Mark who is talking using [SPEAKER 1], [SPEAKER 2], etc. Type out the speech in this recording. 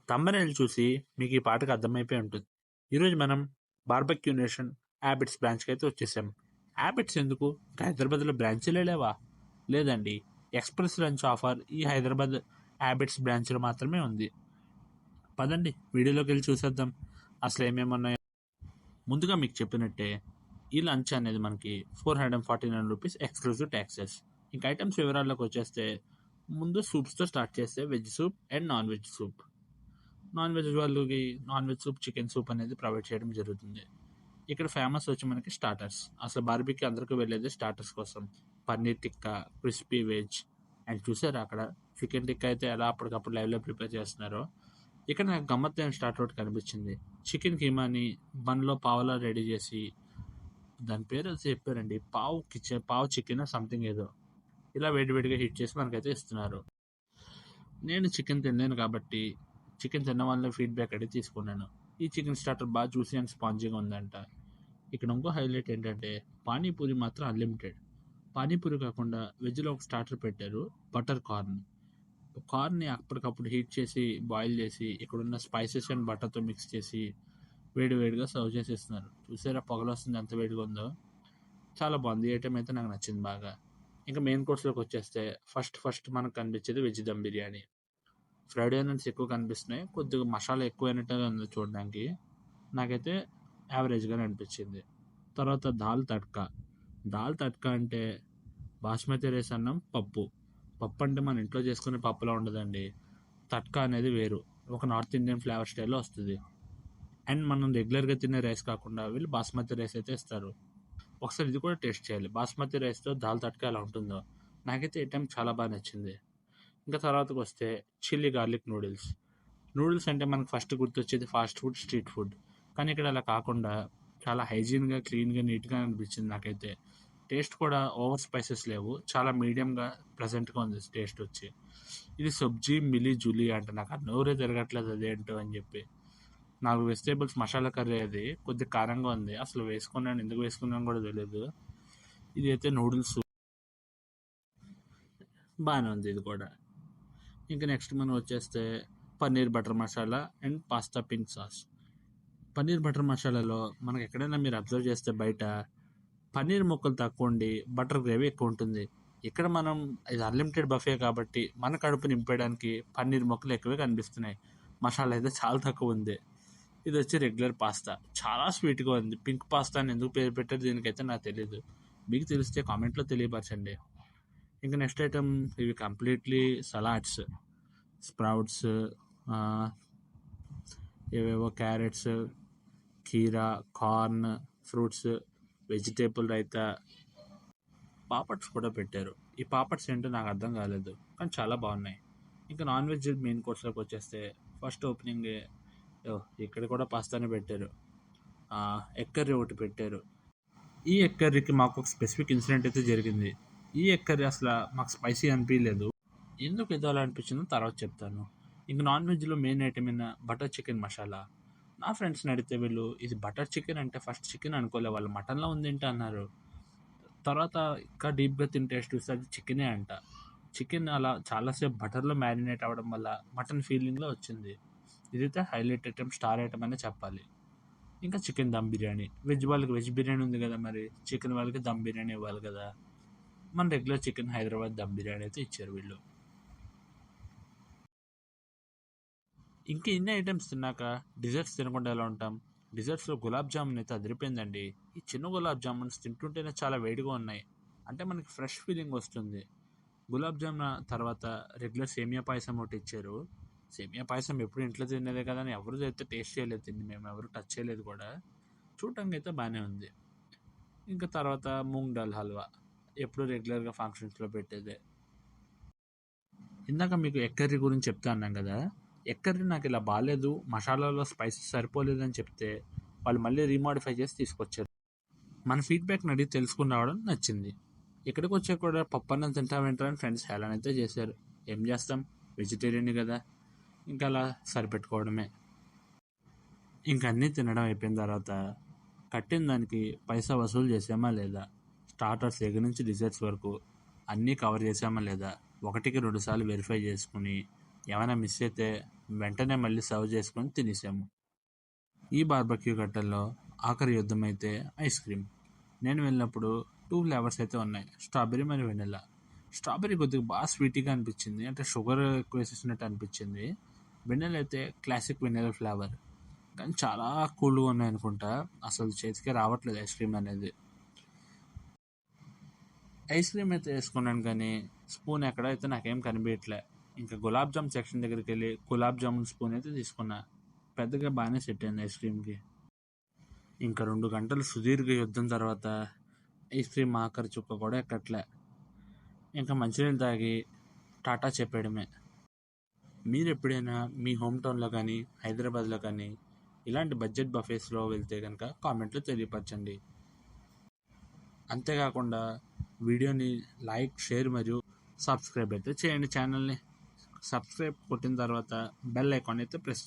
[SPEAKER 1] Thumbnail చూసి మీకు ఈ పాటకి అర్థమైపోయి ఉంటుంది. ఈరోజు మనం బార్బెక్యూ నేషన్ హ్యాబిట్స్ బ్రాంచ్‌కైతే వచ్చేసాం. హ్యాబిట్స్ ఎందుకు? హైదరాబాద్‌లో బ్రాంచీలే లేవా? లేదండి. ఎక్స్‌ప్రెస్ లంచ్ ఆఫర్ ఈ హైదరాబాద్ హ్యాబిట్స్ బ్రాంచ్‌లో మాత్రమే ఉంది. పదండి వీడియోలోకెళ్ళి చూసేద్దాం అసలు ఏమేమి ఉన్నాయో. ముందుగా మీకు చెప్పినట్టే ఈ లంచ్ అనేది మనకి ₹449 ఎక్స్క్లూజివ్ ట్యాక్సెస్. ఇంకా ఐటమ్స్ వివరాల్లోకి వచ్చేస్తే ముందు సూప్స్‌తో స్టార్ట్ చేస్తే veg soup and non veg soup. Non veg వాళ్ళకి non veg soup, chicken soup అనేది ప్రొవైడ్ చేయడం జరుగుతుంది. ఇక్కడ ఫేమస్ వచ్చి మనకి స్టార్టర్స్. అసలు బార్బీకి అందరికీ వెళ్ళేది స్టార్టర్స్ కోసం. Paneer tikka, crispy veg and చూసారా అక్కడ చికెన్ టిక్కా అయితే ఎలా అప్పటికప్పుడు లైవ్లో ప్రిపేర్ చేస్తున్నారో. ఇక్కడ నాకు గమ్మత్తైన స్టార్టర్ ఒకటి కనిపించింది. చికెన్ కీమాని బన్లో పావలా రెడీ చేసి దాని పేరు చెప్పారండి, పావు చికెన్ సంథింగ్ ఏదో ఇలా వేడివేడిగా హీట్ చేసి మనకైతే ఇస్తున్నారు. నేను చికెన్ తినలేను కాబట్టి చికెన్ తిన్న వాళ్ళ ఫీడ్బ్యాక్ అడిగి తీసుకున్నాను. ఈ చికెన్ స్టార్టర్ బాగా జ్యూసీ అండ్ స్పాంజీగా ఉందంట. ఇక్కడ ఇంకో హైలైట్ ఏంటంటే పానీపూరి మాత్రం అన్లిమిటెడ్. పానీపూరి కాకుండా వెజ్లో ఒక స్టార్టర్ పెట్టారు, బటర్ కార్న్. కార్న్ని అప్పటికప్పుడు హీట్ చేసి బాయిల్ చేసి ఇక్కడున్న స్పైసెస్ అండ్ బటర్తో మిక్స్ చేసి వేడివేడిగా సర్వ్ చేసి ఇస్తున్నారు. చూసారా పొగలు వస్తుంది ఎంత వేడిగా ఉందో. చాలా బాగుంది. ఈ ఐటమ్ అయితే నాకు నచ్చింది బాగా. ఇంకా మెయిన్ కోర్స్లోకి వచ్చేస్తే ఫస్ట్ మనకు కనిపించేది veg dum biryani. Fried onions ఎక్కువ కనిపిస్తున్నాయి, కొద్దిగా మసాలా ఎక్కువైనట్టుగా ఉంది చూడడానికి. నాకైతే యావరేజ్గానే అనిపించింది. తర్వాత దాల్ తడ్కా అంటే బాస్మతి రైస్ అన్నం పప్పు. పప్పు అంటే మన ఇంట్లో చేసుకునే పప్పులా ఉండదండి. తడ్కా అనేది వేరు, ఒక నార్త్ ఇండియన్ ఫ్లేవర్ స్టైల్లో వస్తుంది. అండ్ మనం రెగ్యులర్గా తినే రైస్ కాకుండా వీళ్ళు బాస్మతి రైస్ అయితే ఇస్తారు. ఒకసారి ఇది కూడా టేస్ట్ చేయాలి, బాస్మతి రైస్తో దాల్ తడ్కా ఎలా ఉంటుందో. నాకైతే ఈ టైం చాలా బాగా నచ్చింది. ఇంకా తర్వాతకు వస్తే చిల్లీ గార్లిక్ నూడిల్స్. నూడిల్స్ అంటే మనకు ఫస్ట్ గుర్తొచ్చేది ఫాస్ట్ ఫుడ్, స్ట్రీట్ ఫుడ్. కానీ ఇక్కడ అలా కాకుండా చాలా హైజీన్గా, క్లీన్గా, నీట్గా అనిపించింది నాకైతే. టేస్ట్ కూడా ఓవర్ స్పైసెస్ లేవు, చాలా మీడియంగా ప్లెజెంట్గా ఉంది టేస్ట్ వచ్చి. ఇది సబ్జీ మిలీ జూలీ అంటే నాకు ఆ నోరే తిరగట్లేదు అదేంటో అని చెప్పి. నాకు వెజిటేబుల్స్ మసాలా కర్రీ అది కొద్దిగా కారంగా ఉంది, అసలు వేసుకున్నాను ఎందుకు వేసుకున్నాను కూడా తెలియదు. ఇది అయితే నూడిల్స్ బాగానే ఉంది ఇది కూడా. ఇంకా నెక్స్ట్ మనం వచ్చేస్తే paneer butter masala and pasta pink sauce. Paneer butter మసాలాలో మనకు ఎక్కడైనా మీరు అబ్జర్వ్ చేస్తే బయట పన్నీర్ ముక్కలు తక్కువ ఉండి బటర్ గ్రేవీ ఎక్కువ ఉంటుంది. ఇక్కడ మనం ఇది అన్లిమిటెడ్ బఫే కాబట్టి మన కడుపు నింపేయడానికి పన్నీర్ ముక్కలు ఎక్కువే కనిపిస్తున్నాయి. మసాలా అయితే చాలా తక్కువ ఉంది. ఇది వచ్చి రెగ్యులర్ పాస్తా, చాలా స్వీట్గా ఉంది. పింక్ పాస్తా అని ఎందుకు పేరు పెట్టారు దీనికైతే నాకు తెలియదు. మీకు తెలిస్తే కామెంట్లో తెలియపరచండి. ఇంకా నెక్స్ట్ ఐటమ్ ఇవి కంప్లీట్లీ సలాడ్స్. స్ప్రౌట్స్, ఏవేవో క్యారెట్స్, కీరా, corn, fruits, vegetable raita, papads కూడా పెట్టారు. ఈ పాపడ్స్ ఏంటో నాకు అర్థం కాలేదు, కానీ చాలా బాగున్నాయి. ఇంకా నాన్ వెజ్ మెయిన్ కోర్స్లోకి వచ్చేస్తే ఫస్ట్ ఓపెనింగ్ ఇక్కడ కూడా పాస్తానే పెట్టారు. ఎగ్ కర్రీ ఒకటి పెట్టారు. ఈ ఎగ్ కర్రీకి మాకు ఒక స్పెసిఫిక్ ఇన్సిడెంట్ అయితే జరిగింది. ఈ ఎగ్ కర్రీ అసలు మాకు స్పైసీ అనిపించలేదు. ఎందుకు ఏదో అలా అనిపించిందో తర్వాత చెప్తాను. ఇంక నాన్ వెజ్లో మెయిన్ ఐటమ్ అయిన బటర్ చికెన్ మసాలా. నా ఫ్రెండ్స్ని అడిగితే వీళ్ళు ఇది బటర్ చికెన్ అంటే ఫస్ట్ చికెన్ అనుకోలే, వాళ్ళు మటన్లో ఉంది ఏంటి అన్నారు. తర్వాత ఇంకా డీప్గా తిని టేస్ట్ చూస్తే అది చికెనే అంట. చికెన్ అలా చాలాసేపు బటర్లో మ్యారినేట్ అవ్వడం వల్ల మటన్ ఫీలింగ్లో వచ్చింది. ఇదైతే హైలైట్ ఐటమ్, స్టార్ ఐటమ్ అనే చెప్పాలి. ఇంకా చికెన్ దమ్ బిర్యానీ. వెజ్ వాళ్ళకి వెజ్ బిర్యానీ ఉంది కదా, మరి చికెన్ వాళ్ళకి దమ్ బిర్యానీ ఇవ్వాలి కదా. మన రెగ్యులర్ చికెన్ హైదరాబాద్ దమ్ బిర్యానీ అయితే ఇచ్చారు వీళ్ళు. ఇంకా ఇన్ని ఐటమ్స్ తిన్నాక డిజర్ట్స్ తినకుండా ఎలా ఉంటాం. డిజర్ట్స్లో గులాబ్ జామున్ అయితే అదిరిపోయిందండి. ఈ చిన్న గులాబ్ జామున్స్ తింటుంటేనే చాలా వేడిగా ఉన్నాయి, అంటే మనకి ఫ్రెష్ ఫీలింగ్ వస్తుంది. గులాబ్ జామున్ తర్వాత రెగ్యులర్ సేమియా పాయసం ఒకటి ఇచ్చారు. సేమియా పాయసం ఎప్పుడు ఇంట్లో తినేదే కదా అని ఎవరు అయితే టేస్ట్ చేయలేదు, తిండి మేము ఎవరు టచ్ చేయలేదు కూడా. చూడటానికి అయితే బాగానే ఉంది. ఇంకా తర్వాత మూంగ్ దాల్ హల్వా, ఎప్పుడు రెగ్యులర్గా ఫంక్షన్స్లో పెట్టేదే. ఇందాక మీకు ఎగ్ కర్రీ గురించి చెప్తా అన్నాం కదా. ఎగ్ కర్రీ నాకు ఇలా బాగాలేదు, మసాలాలో స్పైసెస్ సరిపోలేదని చెప్తే వాళ్ళు మళ్ళీ రీమాడిఫై చేసి తీసుకొచ్చారు. మన ఫీడ్బ్యాక్ని అడిగి తెలుసుకుని రావడం నచ్చింది. ఇక్కడికి వచ్చాక కూడా పప్పు అన్నం తింటామేంటారని ఫ్రెండ్స్ హేళన అయితే చేశారు. ఏం చేస్తాం, వెజిటేరియన్ కదా, ఇంకా అలా సరిపెట్టుకోవడమే. ఇంక అన్నీ తినడం అయిపోయిన తర్వాత కట్టిన దానికి పైసా వసూలు చేసామా లేదా, స్టార్టర్స్ దగ్గర నుంచి డిజర్ట్స్ వరకు అన్నీ కవర్ చేసామా లేదా, ఒకటికి 2 సార్లు వెరిఫై చేసుకుని ఏమైనా మిస్ అయితే వెంటనే మళ్ళీ సర్వ్ చేసుకొని తినేసాము. ఈ బార్బక్యూ కట్టల్లో ఆఖరి యుద్ధం అయితే ఐస్ క్రీమ్. నేను వెళ్ళినప్పుడు 2 ఫ్లేవర్స్ అయితే ఉన్నాయి, స్ట్రాబెర్రీ మరియు వెనిలా. స్ట్రాబెర్రీ కొద్దిగా బాగా స్వీటీగా అనిపించింది, అంటే షుగర్ ఎక్కువ వేసేసినట్టు అనిపించింది. వెనిలా అయితే క్లాసిక్ వెనిలా ఫ్లేవర్, కానీ చాలా కూల్గా ఉన్నాయి అనుకుంటా. అసలు చేతికే రావట్లేదు ఐస్ క్రీమ్ అనేది. ఐస్ క్రీమ్ అయితే వేసుకున్నాను కానీ స్పూన్ ఎక్కడైతే నాకేం కనిపించట్లే. ఇంకా గులాబ్ జామ్ సెక్షన్ దగ్గరికి వెళ్ళి గులాబ్ జామున్ స్పూన్ అయితే తీసుకున్నా. పెద్దగా బాగానే సెట్ అయింది ఐస్ క్రీమ్కి. ఇంకా 2 గంటలు సుదీర్ఘ యుద్ధం తర్వాత ఐస్ క్రీమ్ ఆఖరి చుక్క కూడా ఎక్కట్లే. ఇంకా మంచినీళ్ళు తాగి టాటా చెప్పేయడమే. మీరు ఎప్పుడైనా మీ హోమ్ టౌన్లో కానీ హైదరాబాద్లో కానీ ఇలాంటి బడ్జెట్ బఫేస్లో వెళ్తే కనుక కామెంట్లో తెలియపరచండి. అంతేకాకుండా వీడియోని లైక్, షేర్ మరియు సబ్స్క్రైబ్ అయితే చేయండి. ఛానల్ని సబ్స్క్రైబ్ కొట్టిన తర్వాత బెల్ ఐకాన్ అయితే ప్రెస్